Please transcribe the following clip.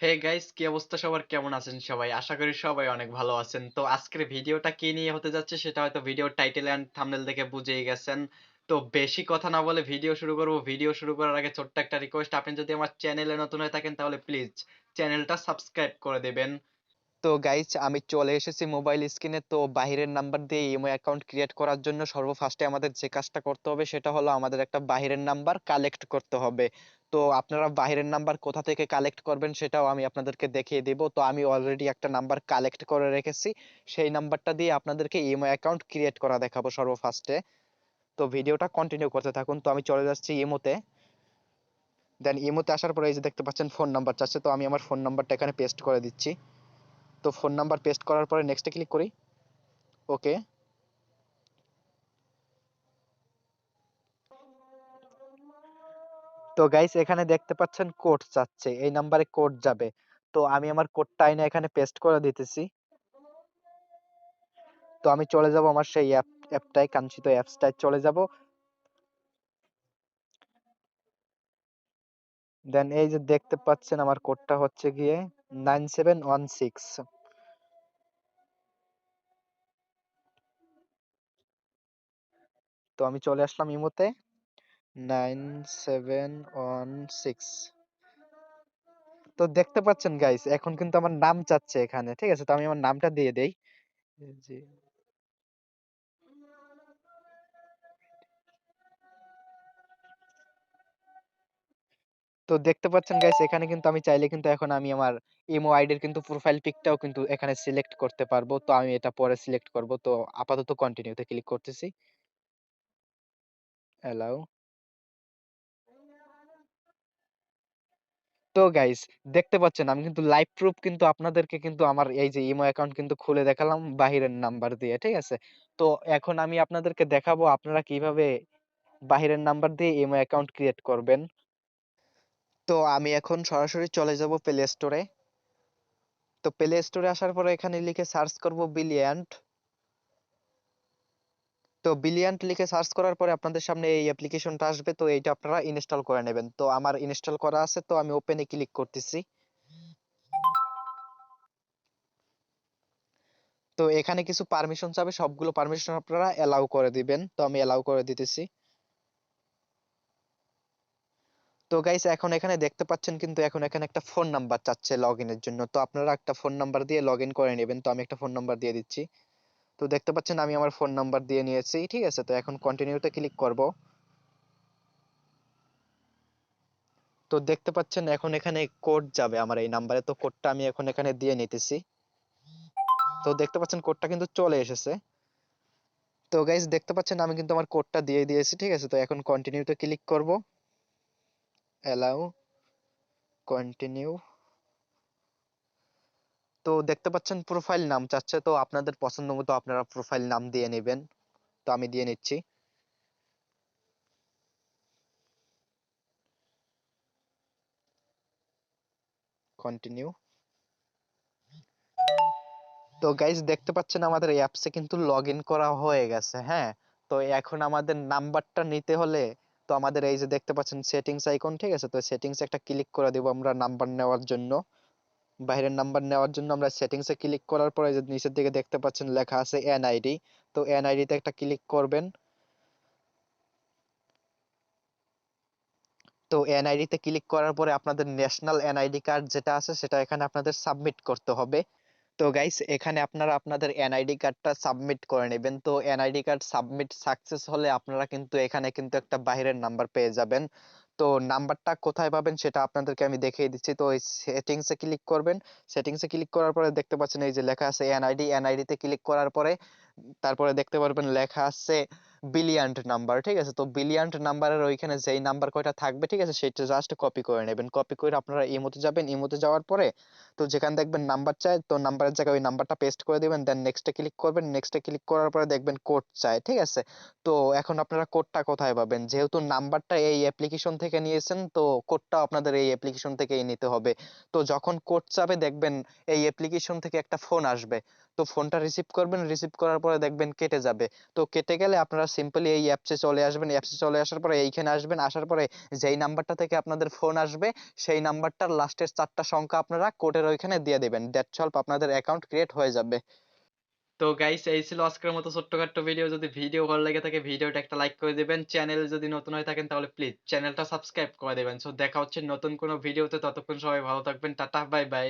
Hey guys, কি অবস্থা সবার? কেমন আছেন সবাই? আশা করি সবাই অনেক ভালো আছেন। তো আজকের ভিডিওটা কি নিয়ে হতে যাচ্ছে সেটা হয়তো ভিডিওর টাইটেল এন্ড থাম্বনেল দেখে বুঝেই গেছেন। তো বেশি কথা না বলে ভিডিও শুরু করব। ভিডিও শুরু করার আগে ছোট্ট একটা রিকোয়েস্ট, আপনি যদি আমার চ্যানেলে নতুন হয়ে থাকেন তাহলে প্লিজ চ্যানেলটা সাবস্ক্রাইব করে দেবেন। তো গাইস, আমি চলে এসেছি মোবাইল স্ক্রিনে। তো বাহিরের নাম্বার দিয়ে ইমো অ্যাকাউন্ট ক্রিয়েট করার জন্য সর্বফার্স্টে আমাদের যে কাজটা করতে হবে সেটা হলো আমাদের একটা বাহিরের নাম্বার কালেক্ট করতে হবে। তো আপনারা বাহিরের নাম্বার কোথা থেকে কালেক্ট করবেন সেটাও আমি আপনাদেরকে দেখিয়ে দিব। তো আমি অলরেডি একটা নাম্বার কালেক্ট করে রেখেছি, সেই নাম্বারটা দিয়ে আপনাদেরকে ইমো অ্যাকাউন্ট ক্রিয়েট করা দেখাবো সর্বফার্স্টে। তো ভিডিওটা কন্টিনিউ করতে থাকুন। তো আমি চলে যাচ্ছি ইমোতে। দেন ইমোতে আসার পরে এই যে দেখতে পাচ্ছেন ফোন নাম্বার চাচ্ছে, তো আমি আমার ফোন নাম্বারটা এখানে পেস্ট করে দিচ্ছি। তো ফোন নাম্বার পেস্ট করার পরে নেক্সটে ক্লিক করি। ওকে। তো গাইস, এখানে দেখতে পাচ্ছেন কোড চাচ্ছে, এই নাম্বারে কোড যাবে। তো আমি আমার কোডটা এনে এখানে পেস্ট করে দিতেছি। তো আমি চলে যাব আমার সেই অ্যাপটায়, কাঙ্ক্ষিত অ্যাপসটায় চলে যাব। দেন এই যে দেখতে পাচ্ছেন আমার কোডটা হচ্ছে গিয়ে 9716। তো আমি চলে আসলাম ইমোতে। 9716। তো দেখতে পাচ্ছেন গাইস, এখন কিন্তু আমার নাম চাচ্ছে এখানে, ঠিক আছে? তো আমি আমার নামটা দিয়ে দেই। জি। তো দেখতে পাচ্ছেন গাইস, এখানে কিন্তু আমি চাইলে কিন্তু এখন আমি আমার ইমো আইডির কিন্তু প্রোফাইল পিকটাও কিন্তু এখানে সিলেক্ট করতে পারবো। তো আমি এটা পরে সিলেক্ট করব। তো আপাতত কন্টিনিউতে ক্লিক করতেছি। অ্যালাউ। তো গাইস, দেখতে পাচ্ছেন আমি কিন্তু লাইভ প্রুফ কিন্তু আপনাদেরকে কিন্তু আমার এই যে ইমো অ্যাকাউন্ট কিন্তু খুলে দেখালাম বাহিরের নাম্বার দিয়ে, ঠিক আছে? তো এখন আমি আপনাদেরকে দেখাবো আপনারা কিভাবে বাহিরের নাম্বার দিয়ে ইমো অ্যাকাউন্ট ক্রিয়েট করবেন। তো আমি এখন সরাসরি চলে যাব প্লে স্টোরে। তো প্লে স্টোরে আসার পরে এখানে লিখে সার্চ করব বিলিয়ন্ট। তো বিলিয়ন্ট লিখে সার্চ করার পরে আপনাদের সামনে এই অ্যাপ্লিকেশনটা আসবে। তো এইটা আপনারা ইনস্টল করে নেবেন। তো আমার ইনস্টল করা আছে, তো আমি ওপেনে ক্লিক করতেছি। তো এখানে কিছু পারমিশন চাবে, সবগুলো পারমিশন আপনারা এলাও করে দিবেন। তো আমি এলাও করে দিতেছি। তো গাইস, এখন এখানে দেখতে পাচ্ছেন কিন্তু এখন এখানে একটা ফোন নাম্বার চাচ্ছে লগইনের জন্য। তো আপনারা একটা ফোন নাম্বার দিয়ে লগইন করে নেবেন। তো আমি একটা ফোন নাম্বার দিয়ে দিচ্ছি। তো দেখতে পাচ্ছেন আমি আমার ফোন নাম্বার দিয়ে নিয়েছি, ঠিক আছে? তো এখন কন্টিনিউতে ক্লিক করব। তো দেখতে পাচ্ছেন এখন এখানে কোড যাবে আমার এই নাম্বারে। তো কোডটা আমি এখন এখানে দিয়ে নিতেছি। তো দেখতে পাচ্ছেন কোডটা কিন্তু চলে এসেছে। তো গাইস, দেখতে পাচ্ছেন আমি কিন্তু আমার কোডটা দিয়ে দিয়েছি, ঠিক আছে? তো এখন কন্টিনিউতে ক্লিক করব। Allow, continue. তো দেখতে পাচ্ছেন প্রোফাইল নাম চাচ্ছে, তো আপনাদের পছন্দ মতো আপনারা প্রোফাইল নাম দিয়ে নেবেন। তো আমি দিয়ে নিচ্ছি। কন্টিনিউ। তো গাইস, দেখতে পাচ্ছেন আমাদের এই অ্যাপসে কিন্তু লগ ইন করা হয়ে গেছে, হ্যাঁ? তো এখন আমাদের নাম্বারটা নিতে হলে, তো আমাদের এই যে দেখতে পাচ্ছেন সেটিংস আইকন, ঠিক আছে? তো সেটিংস একটা ক্লিক করে দেব আমরা নাম্বার নেওয়ার জন্য। বাইরের নাম্বার নেওয়ার জন্য আমরা সেটিংস এ ক্লিক করার পরে যে নিচের দিকে দেখতে পাচ্ছেন লেখা আছে এনআইডি। তো এনআইডি তে একটা ক্লিক করবেন। তো এনআইডি তে ক্লিক করার পরে আপনাদের ন্যাশনাল এনআইডি কার্ড যেটা আছে সেটা এখানে আপনাদের সাবমিট করতে হবে। তো গাইস, এখানে আপনারা আপনাদের এনআইডি কার্ডটা সাবমিট করে নেবেন। তো এনআইডি কার্ড সাবমিট সাকসেস হলে আপনারা কিন্তু এখানে কিন্তু একটা বাইরের নাম্বার পেয়ে যাবেন। তো নাম্বারটা কোথায় পাবেন সেটা আপনাদেরকে আমি দেখিয়ে দিচ্ছি। তো এই সেটিংস এ ক্লিক করবেন। সেটিংস এ ক্লিক করার পরে দেখতে পাচ্ছেন এই যে লেখা আছে এনআইডি। এনআইডি তে ক্লিক করার পরে তারপরে দেখতে পারবেন লেখা আছে বিলিয়ন্ট নাম্বার, ঠিক আছে? তো বিলিয়ন্ট নাম্বারের ওইখানে যেই নাম্বার কয়টা থাকবে, ঠিক আছে, সেটা জাস্ট কপি করে নেবেন। কপি করে আপনারা ইমোতে যাবেন। ইমোতে যাওয়ার পরে তো যেখানে দেখবেন নাম্বার চায়, তো নাম্বারের জায়গায় ওই নাম্বারটা পেস্ট করে দিবেন। দেন নেক্সটে ক্লিক করবেন। নেক্সটে ক্লিক করার পরে দেখবেন কোড চায়, ঠিক আছে? তো এখন আপনারা কোডটা কোথায় পাবেন? যেহেতু নাম্বারটা এই অ্যাপ্লিকেশন থেকে নিয়েছেন, তো কোডটা আপনাদের এই অ্যাপ্লিকেশন থেকেই নিতে হবে। তো যখন কোড চাবে দেখবেন এই অ্যাপ্লিকেশন থেকে একটা ফোন আসবে। তো ফোনটা রিসিভ করবেন, রিসিভ করার পরে দেখবেন কেটে যাবে। তো কেটে গেলে আপনারা সিম্পলি এই অ্যাপসে চলে আসবেন, অ্যাপসে চলে আসার পরে এইখানে আসবেন, আসার পরে যেই নাম্বারটা থেকে আপনাদের ফোন আসবে সেই নাম্বারটার লাস্টের 4টা সংখ্যা আপনারা কোডের ওইখানে দিয়ে দিবেন, দ্যাটস অল, আপনাদের অ্যাকাউন্ট ক্রিয়েট হয়ে যাবে। তো গাইস এই ছিল আজকের মতো ছোট্টখাট্ট ভিডিও। যদি ভিডিও ভালো লেগে থাকে ভিডিওটা একটা লাইক করে দিবেন। চ্যানেলে যদি নতুন হয়ে থাকেন তাহলে প্লিজ চ্যানেলটা সাবস্ক্রাইব করে দিবেন। সো দেখা হচ্ছে নতুন কোনো ভিডিওতে, ততক্ষণ সবাই ভালো থাকবেন। Tata, bye bye.